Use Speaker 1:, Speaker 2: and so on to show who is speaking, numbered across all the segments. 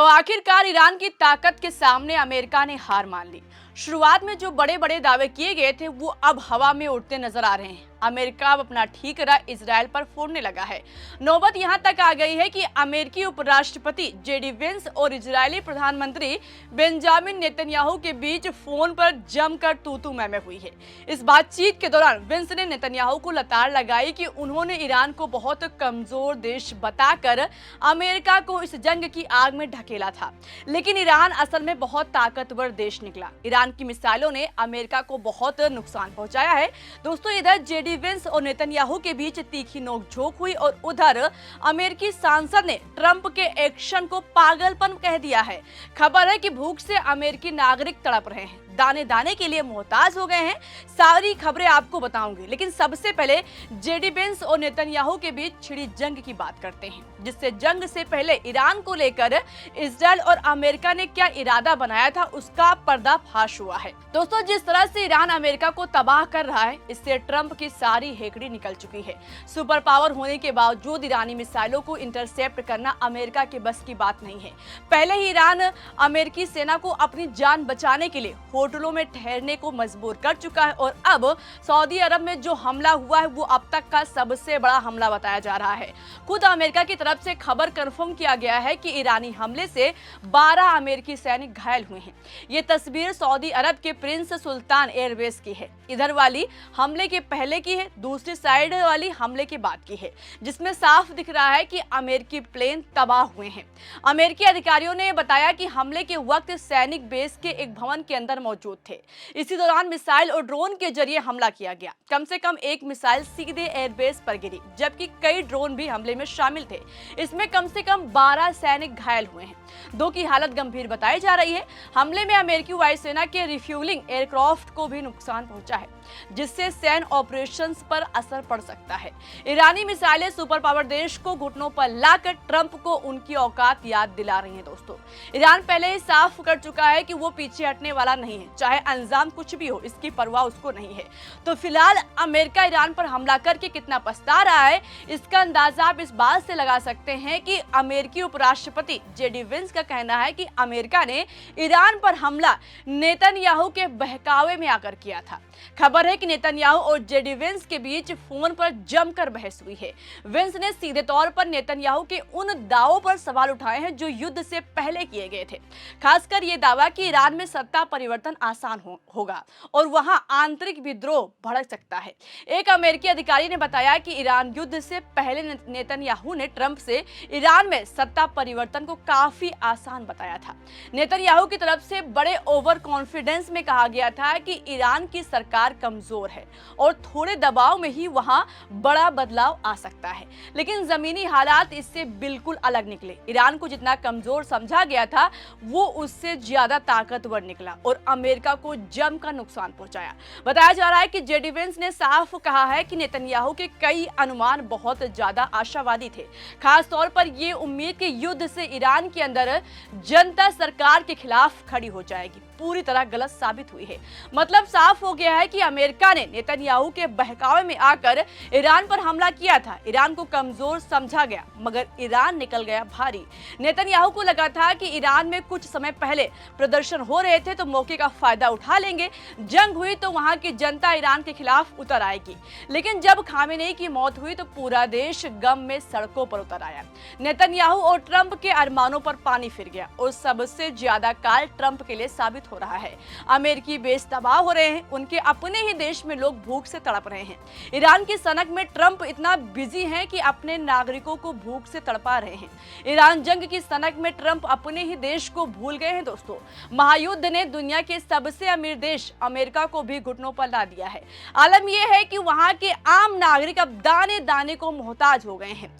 Speaker 1: तो आखिरकार ईरान की ताकत के सामने अमेरिका ने हार मान ली। शुरुआत में जो बड़े बड़े दावे किए गए थे वो अब हवा में उड़ते नजर आ रहे हैं। अमेरिका अब अपना ठीकरा इजराइल पर फोड़ने लगा है। नौबत यहां तक आ गई है कि अमेरिकी उपराष्ट्रपति जेडी वेंस और इजरायली प्रधानमंत्री बेंजामिन नेतन्याहू के बीच फोन पर जमकर तू-तू मैं हुई है। इस बातचीत के दौरान वेंस ने नेतन्याहू को लताड़ लगाई कि उन्होंने ईरान को बहुत कमजोर देश बताकर अमेरिका को इस जंग की आग में ढकेला था, लेकिन ईरान असल में बहुत ताकतवर देश निकला। ईरान की मिसाइलों ने अमेरिका को बहुत नुकसान पहुंचाया है। दोस्तों, इधर जेडी वेंस और नेतन्याहू के बीच तीखी नोकझोंक हुई और उधर अमेरिकी सांसद ने ट्रंप के एक्शन को पागलपन कह दिया है। खबर है कि भूख से अमेरिकी नागरिक तड़प रहे हैं, दाने दाने के लिए मोहताज हो गए हैं। सारी खबरें आपको बताऊंगी, लेकिन सबसे पहले जेडी वेंस और नेतन्याहू के बीच छिड़ी जंग की बात करते हैं, जिससे जंग से पहले ईरान को लेकर इजराइल और अमेरिका ने क्या इरादा बनाया था उसका पर्दाफाश हुआ है। दोस्तों, जिस तरह से ईरान अमेरिका को तबाह कर रहा है, इससे ट्रंप की सारी हेकड़ी निकल चुकी है। सुपर पावर होने के बावजूद ईरानी मिसाइलों को इंटरसेप्ट करना अमेरिका के बस की बात नहीं है। पहले ही ईरान अमेरिकी सेना को अपनी जान बचाने के लिए होटलों में ठहरने को मजबूर कर चुका है और अब सऊदी अरब में जो हमला हुआ है वो अब तक का सबसे बड़ा हमला बताया जा रहा है। खुद अमेरिका की तरफ से खबर कंफर्म किया गया है कि ईरानी हमले से 12 अमेरिकी सैनिक घायल हुए हैं। ये तस्वीर सऊदी अरब के प्रिंस सुल्तान एयरवेज की है। इधर वाली हमले के पहले की है, दूसरी साइड वाली हमले के बाद की है, जिसमें साफ दिख रहा है कि अमेरिकी प्लेन तबाह हुए हैं। अमेरिकी अधिकारियों ने बताया कि हमले के वक्त सैनिक बेस के एक भवन के अंदर मौजूद थे। इसी दौरान मिसाइल और ड्रोन के जरिए हमला किया गया। कम से कम एक मिसाइल सीधे एयरबेस पर गिरी, जबकि कई ड्रोन भी हमले में शामिल थे। इसमें कम से कम 12 सैनिक घायल हुए हैं, 2 की हालत गंभीर बताई जा रही है। हमले में अमेरिकी वायुसेना के रिफ्यूलिंग एयरक्राफ्ट को भी नुकसान पहुंचा है, जिससे सैन्य ऑपरेशंस पर असर पड़ सकता है। ईरानी मिसाइलें सुपर पावर देश को घुटनों पर लाकर ट्रंप को उनकी औकात याद दिला रही हैं। दोस्तों, ईरान पहले ही साफ कर चुका है कि वो पीछे हटने वाला नहीं है, चाहे अंजाम कुछ भी हो, इसकी परवाह उसको नहीं है। तो फिलहाल अमेरिका ईरान पर हमला करके कितना पछता रहा है, इसका अंदाजा आप इस बात से लगा सकते हैं कि अमेरिकी उपराष्ट्रपति जेडी वेंस का कहना है कि अमेरिका ने ईरान पर हमला नेतन्याहू के बहकावे में आकर किया था। खबर है कि नेतन्याहू और जेडी वेंस के बीच फोन पर जमकर बहस हुई है। वेंस ने सीधे तौर पर नेतन्याहू के उन दावों पर सवाल उठाए हैं जो युद्ध से पहले किए गए थे, खासकर ये दावा कि ईरान में सत्ता परिवर्तन आसान होगा और वहां आंतरिक विद्रोह भड़क सकता है। एक अमेरिकी अधिकारी ने बताया कि ईरान युद्ध से पहले नेतन्याहू ने ट्रंप से ईरान में सत्ता परिवर्तन को काफी आसान बताया था। नेतन्याहू की तरफ से बड़े ओवर कॉन्फिडेंस में कहा गया था कि ईरान की सरकार कमजोर है और थोड़े दबाव में ही वहां बड़ा बदलाव आ सकता है, लेकिन जमीनी हालात इससे बिल्कुल अलग निकले। ईरान को जितना कमजोर समझा गया था वो उससे ज्यादा ताकतवर निकला और अमेरिका को जमकर नुकसान पहुंचाया। बताया जा रहा है कि जेडी वेंस ने साफ कहा है कि नेतन्याहू के कई अनुमान बहुत ज्यादा आशावादी थे, खास तौर पर ये उम्मीद कि युद्ध से ईरान के अंदर जनता सरकार के खिलाफ खड़ी हो जाएगी, पूरी तरह गलत साबित हुई है। मतलब साफ हो गया है कि अमेरिका ने नेतन्याहू के बहकावे में आकर ईरान पर हमला किया था। ईरान को कमजोर समझा गया, मगर ईरान निकल गया भारी। नेतन्याहू को लगा था कि ईरान में कुछ समय पहले प्रदर्शन हो रहे थे तो मौके का फायदा उठा लेंगे, जंग हुई तो वहां की जनता ईरान के खिलाफ उतर आएगी। लेकिन जब खामेनेई की मौत हुई तो पूरा देश गम में सड़कों पर उतर आया। नेतन्याहू और ट्रंप के अरमानों पर पानी फिर गया और सबसे ज्यादा काल ट्रंप के लिए साबित हो रहा है। अमेरिकी बेस तबाह हो रहे हैं, उनके अपने ही देश में लोग भूख से तड़प रहे हैं। ईरान की सनक में ट्रंप इतना बिजी है कि अपने नागरिकों को भूख से तड़पा रहे हैं। ईरान जंग की सनक में ट्रंप अपने ही देश को भूल गए हैं। दोस्तों, महायुद्ध ने दुनिया के सबसे अमीर देश अमेरिका को भी घुटनों पर ला दिया है। आलम यह है कि वहां के आम नागरिक अब दाने दाने को मोहताज हो गए हैं।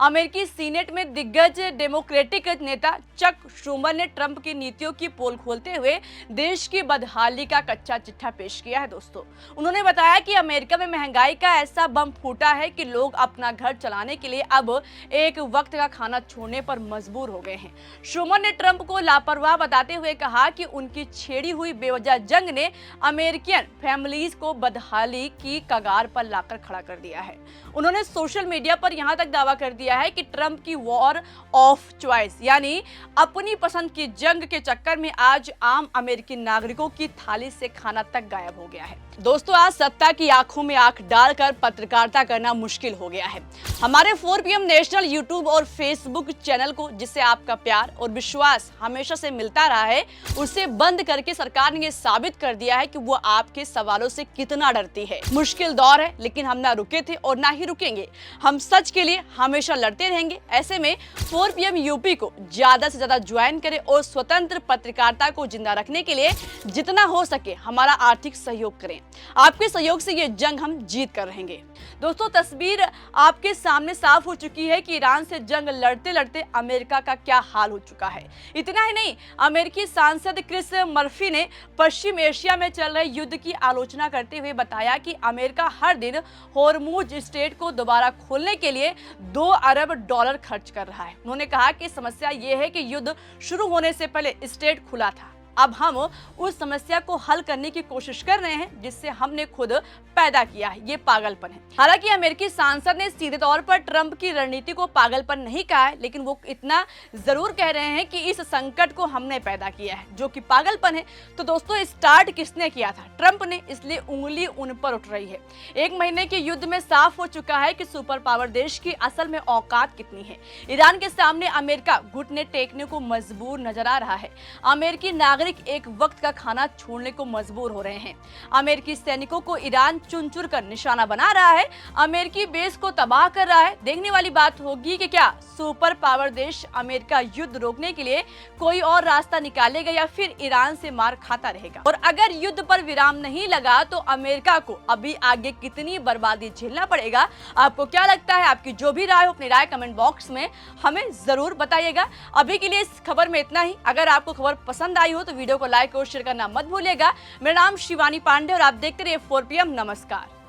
Speaker 1: अमेरिकी सीनेट में दिग्गज डेमोक्रेटिक नेता चक शूमर ने ट्रंप की नीतियों की पोल खोलते हुए देश की बदहाली का कच्चा चिट्ठा पेश किया है दोस्तों। उन्होंने बताया कि अमेरिका में महंगाई का ऐसा बम फूटा है कि लोग अपना घर चलाने के लिए अब एक वक्त का खाना छोड़ने पर मजबूर हो गए हैं। शूमर ने ट्रंप को लापरवाह बताते हुए कहा कि उनकी छेड़ी हुई बेवजह जंग ने अमेरिकन फैमिलीज को बदहाली की कगार पर लाकर खड़ा कर दिया है। उन्होंने सोशल मीडिया पर यहां तक दावा कर दिया है कि ट्रंप की वॉर ऑफ चॉइस यानी अपनी पसंद की जंग के चक्कर में आज आम अमेरिकी नागरिकों की थाली से खाना तक गायब हो गया है। दोस्तों, आज सत्ता की आंखों में आंख डालकर पत्रकारिता करना मुश्किल हो गया है। हमारे 4 PM नेशनल यूट्यूब और फेसबुक चैनल को, जिससे आपका प्यार और विश्वास हमेशा से मिलता रहा है, उसे बंद करके सरकार ने ये साबित कर दिया है कि वो आपके सवालों से कितना डरती है। मुश्किल दौर है, लेकिन हम ना रुके थे और ना ही रुकेंगे। हम सच के लिए हमेशा लड़ते रहेंगे। ऐसे में 4 PM यूपी को ज्यादा से ज्यादा ज्वाइन करें और स्वतंत्र पत्रकारिता को जिंदा रखने के लिए जितना हो सके हमारा आर्थिक सहयोग करें। आपके सहयोग से ये जंग हम जीत कर रहेंगे। दोस्तों, तस्वीर आपके सामने साफ हो चुकी है कि ईरान से जंग लड़ते लड़ते अमेरिका का क्या हाल हो चुका है। इतना ही नहीं, अमेरिकी सांसद क्रिस मर्फी ने पश्चिम एशिया में चल रहे युद्ध की आलोचना करते हुए बताया कि अमेरिका हर दिन होर्मुज स्ट्रेट को दोबारा खोलने के लिए $2 अरब खर्च कर रहा है। उन्होंने कहा कि समस्या ये है कि युद्ध शुरू होने से पहले स्ट्रेट खुला था। अब हम उस समस्या को हल करने की कोशिश कर रहे हैं जिससे हमने खुद पैदा किया है। ये पागलपन है। हालांकि अमेरिकी सांसद ने सीधे तौर पर ट्रंप की रणनीति को पागलपन नहीं कहा है, लेकिन वो इतना जरूर कह रहे हैं कि इस संकट को हमने पैदा किया है, जो कि पागलपन है। तो दोस्तों, स्टार्ट किसने किया था? ट्रंप ने, इसलिए उंगली उन पर उठ रही है। 1 महीने के युद्ध में साफ हो चुका है कि सुपर पावर देश की असल में औकात कितनी है। ईरान के सामने अमेरिका घुटने टेकने को मजबूर नजर आ रहा है। अमेरिकी नागरिक एक वक्त का खाना छोड़ने को मजबूर हो रहे हैं। अमेरिकी सैनिकों को ईरान चुन-चुन कर निशाना बना रहा है, अमेरिकी बेस को तबाह कर रहा है। देखने वाली बात होगी कि क्या सुपर पावर देश अमेरिका युद्ध रोकने के लिए कोई और रास्ता निकालेगा या फिर ईरान से मार खाता रहेगा। और अगर युद्ध पर विराम नहीं लगा तो अमेरिका को अभी आगे कितनी बर्बादी झेलना पड़ेगा। आपको क्या लगता है? आपकी जो भी राय हो, अपनी राय कमेंट बॉक्स में हमें जरूर बताइएगा। अभी के लिए इस खबर में इतना ही। अगर आपको खबर पसंद आई हो तो वीडियो को लाइक और शेयर करना मत भूलिएगा। मेरा नाम शिवानी पांडे और आप देखते रहिए 4 PM। नमस्कार।